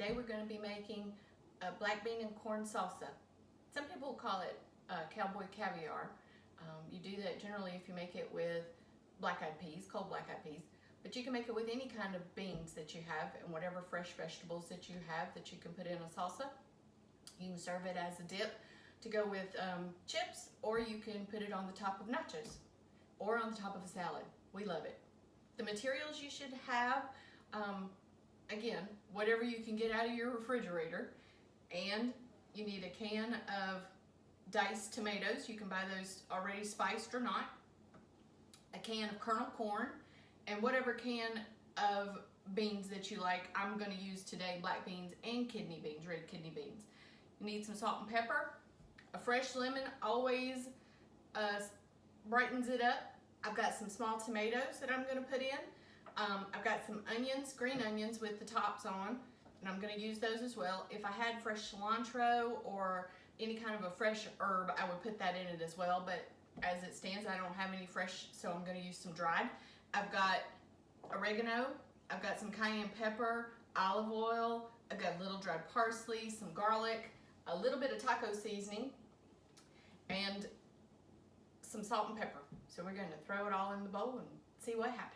Today we're going to be making a black bean and corn salsa. Some people call it cowboy caviar. You do that generally if you make it with black-eyed peas, cold black-eyed peas, but you can make it with any kind of beans that you have and whatever fresh vegetables that you have that you can put in a salsa. You can serve it as a dip to go with chips, or you can put it on the top of nachos or on the top of a salad. We love it. The materials you should have, again, whatever you can get out of your refrigerator, and you need a can of diced tomatoes. You can buy those already spiced or not. A can of kernel corn, and whatever can of beans that you like. I'm going to use today black beans and kidney beans, red kidney beans. You need some salt and pepper. A fresh lemon always brightens it up. I've got some small tomatoes that I'm going to put in. I've got some onions, green onions with the tops on, and I'm going to use those as well. If I had fresh cilantro or any kind of a fresh herb, I would put that in it as well, but as it stands, I don't have any fresh, so I'm going to use some dried. I've got oregano, I've got some cayenne pepper, olive oil, I've got a little dried parsley, some garlic, a little bit of taco seasoning, and some salt and pepper. So we're going to throw it all in the bowl and see what happens.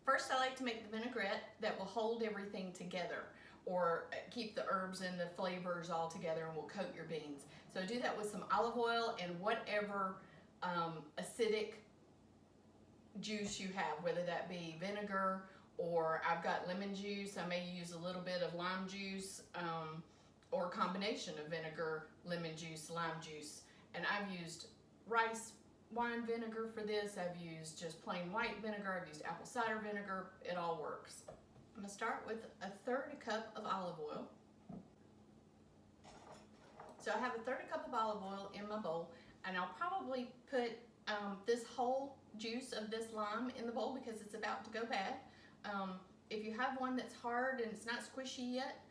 First, I like to make the vinaigrette that will hold everything together, or keep the herbs and the flavors all together, and will coat your beans. So do that with some olive oil and whatever acidic juice you have, whether that be vinegar, or I've got lemon juice. I may use a little bit of lime juice, or a combination of vinegar, lemon juice, lime juice. And I've used rice wine vinegar for this. I've used just plain white vinegar. I've used apple cider vinegar. It all works. I'm gonna start with a third cup of olive oil. So I have a third cup of olive oil in my bowl, and I'll probably put this whole juice of this lime in the bowl because it's about to go bad. If you have one that's hard and it's not squishy yet,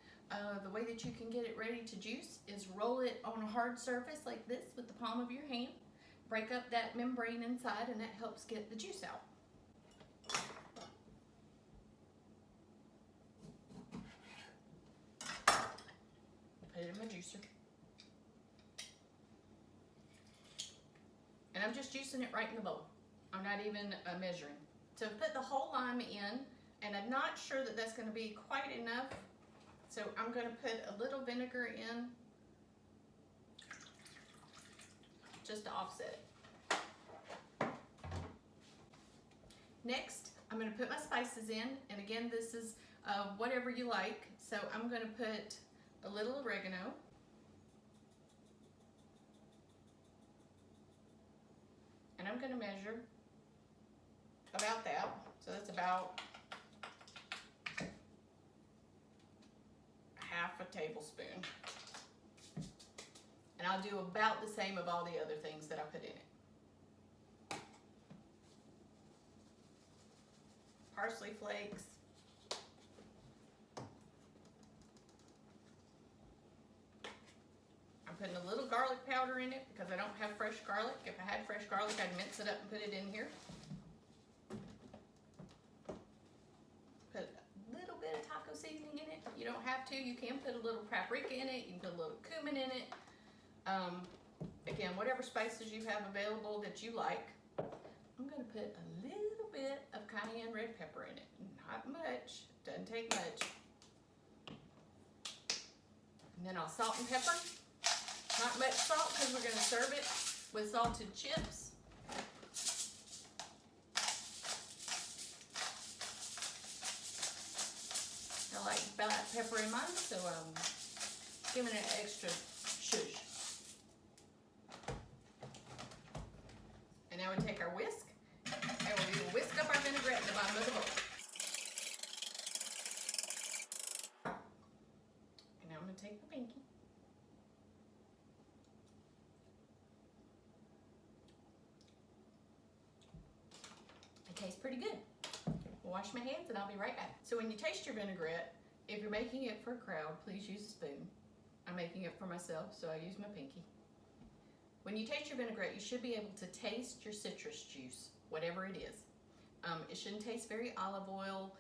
the way that you can get it ready to juice is roll it on a hard surface like this with the palm of your hand. Break up that membrane inside, and that helps get the juice out. Put it in my juicer. And I'm just juicing it right in the bowl. I'm not even measuring. So put the whole lime in, and I'm not sure that that's going to be quite enough. So I'm going to put a little vinegar in just to offset it. Next, I'm going to put my spices in, and again, this is whatever you like. So I'm going to put a little oregano, and I'm going to measure about that. So that's about half a tablespoon. And I'll do about the same of all the other things that I put in it. Parsley flakes. I'm putting a little garlic powder in it because I don't have fresh garlic. If I had fresh garlic, I'd mince it up and put it in here. Put a little bit of taco seasoning in it. You don't have to. You can put a little paprika in it. You can put a little cumin in it. Again, whatever spices you have available that you like. I'm going to put a little bit of cayenne red pepper in it. Not much. Doesn't take much. And then I'll salt and pepper. Not much salt because we're going to serve it with salted chips. I like black pepper in mine, so I'm giving it an extra shush. And now we take our whisk, and we will whisk up our vinaigrette in the bottom of the bowl. And now I'm going to take my pinky. It tastes pretty good. I'll wash my hands and I'll be right back. So when you taste your vinaigrette, if you're making it for a crowd, please use a spoon. I'm making it for myself, so I use my pinky. When you taste your vinaigrette, you should be able to taste your citrus juice, whatever it is. It shouldn't taste very olive oil.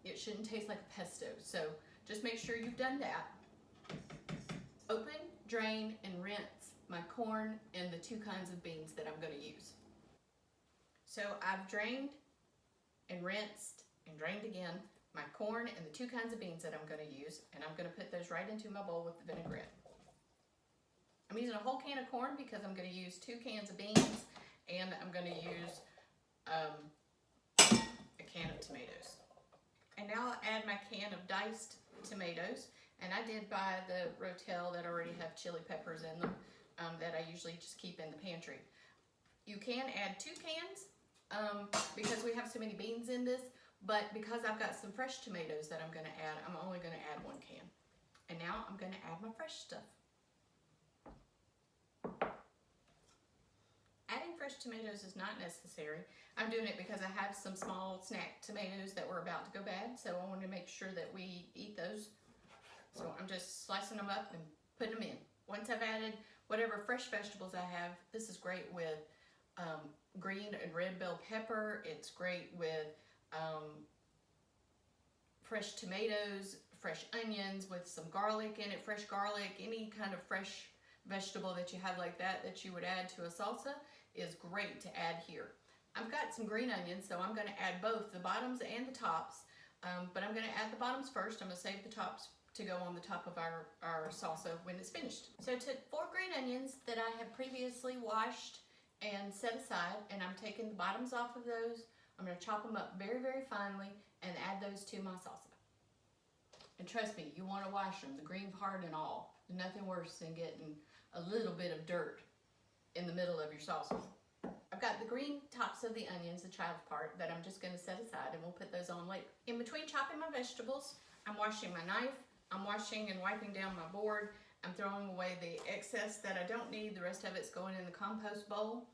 It shouldn't taste like pesto. So just make sure you've done that. Open, drain, and rinse my corn and the 2 kinds of beans that I'm going to use. So I've drained and rinsed and drained again my corn and the 2 kinds of beans that I'm going to use, and I'm going to put those right into my bowl with the vinaigrette. I'm using a whole can of corn because I'm going to use 2 cans of beans, and I'm going to use a can of tomatoes. And now I'll add my can of diced tomatoes, and I did buy the Rotel that already have chili peppers in them that I usually just keep in the pantry. You can add 2 cans because we have so many beans in this, but because I've got some fresh tomatoes that I'm going to add, I'm only going to add 1 can. And now I'm going to add my fresh stuff. Adding fresh tomatoes is not necessary. I'm doing it because I have some small snack tomatoes that were about to go bad, so I wanted to make sure that we eat those. So I'm just slicing them up and putting them in. Once I've added whatever fresh vegetables I have, this is great with green and red bell pepper. It's great with fresh tomatoes, fresh onions with some garlic in it, fresh garlic, any kind of fresh vegetable that you have like that you would add to a salsa is great to add here. I've got some green onions, so I'm going to add both the bottoms and the tops, but I'm going to add the bottoms first. I'm going to save the tops to go on the top of our salsa when it's finished. So I took 4 green onions that I had previously washed and set aside, and I'm taking the bottoms off of those. I'm going to chop them up very, very finely and add those to my salsa. And trust me, you want to wash them, the green part and all. There's nothing worse than getting a little bit of dirt in the middle of your salsa. I've got the green tops of the onions, the child part, that I'm just going to set aside, and we'll put those on later. In between chopping my vegetables, I'm washing my knife, I'm washing and wiping down my board, I'm throwing away the excess that I don't need, the rest of it's going in the compost bowl.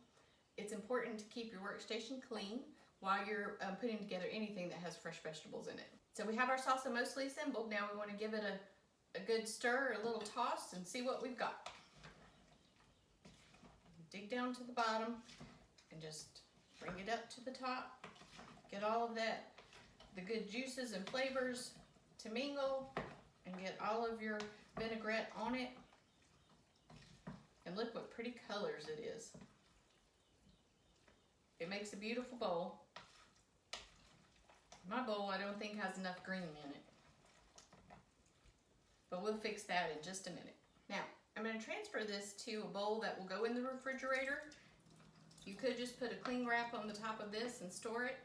It's important to keep your workstation clean while you're putting together anything that has fresh vegetables in it. So we have our salsa mostly assembled. Now we want to give it a good stir, a little toss, and see what we've got. Dig down to the bottom and just bring it up to the top. Get all of that, the good juices and flavors to mingle, and get all of your vinaigrette on it. And look what pretty colors it is. It makes a beautiful bowl. My bowl, I don't think has enough green in it, but we'll fix that in just a minute. Now, I'm going to transfer this to a bowl that will go in the refrigerator. You could just put a cling wrap on the top of this and store it.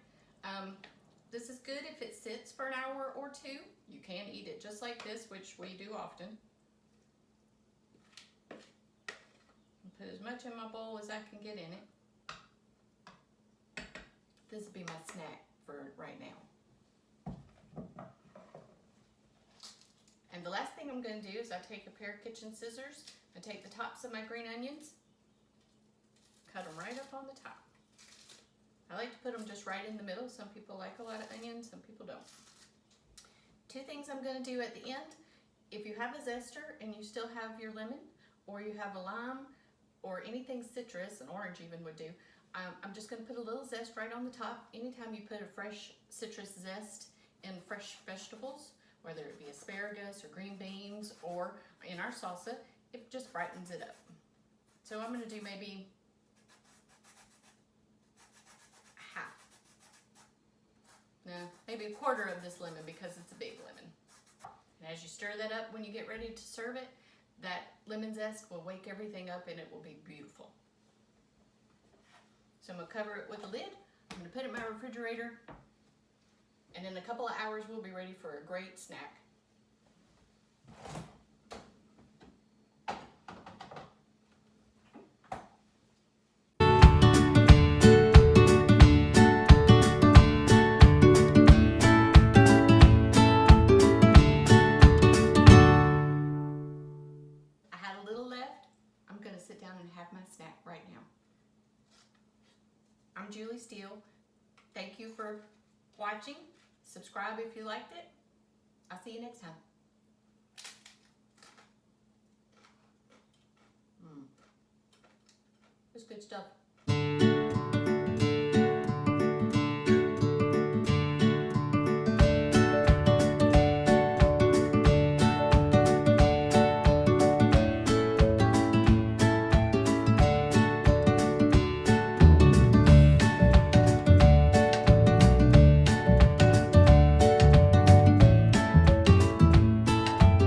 This is good if it sits for an hour or 2. You can eat it just like this, which we do often. I'll put as much in my bowl as I can get in it. This will be my snack for right now. And the last thing I'm going to do is I take a pair of kitchen scissors and take the tops of my green onions, cut them right up on the top. I like to put them just right in the middle. Some people like a lot of onions, some people don't. 2 things I'm going to do at the end. If you have a zester and you still have your lemon, or you have a lime, or anything citrus, an orange even would do, I'm just going to put a little zest right on the top. Anytime you put a fresh citrus zest in fresh vegetables, whether it be asparagus or green beans or in our salsa, it just brightens it up. So I'm going to do maybe half. No, maybe a quarter of this lemon because it's a big lemon. And as you stir that up when you get ready to serve it, that lemon zest will wake everything up and it will be beautiful. So I'm going to cover it with a lid. I'm going to put it in my refrigerator. And in a couple of hours, we'll be ready for a great snack. I had a little left. I'm going to sit down and have my snack right now. I'm Julie Steele. Thank you for watching. Subscribe if you liked it. I'll see you next time. It's good stuff.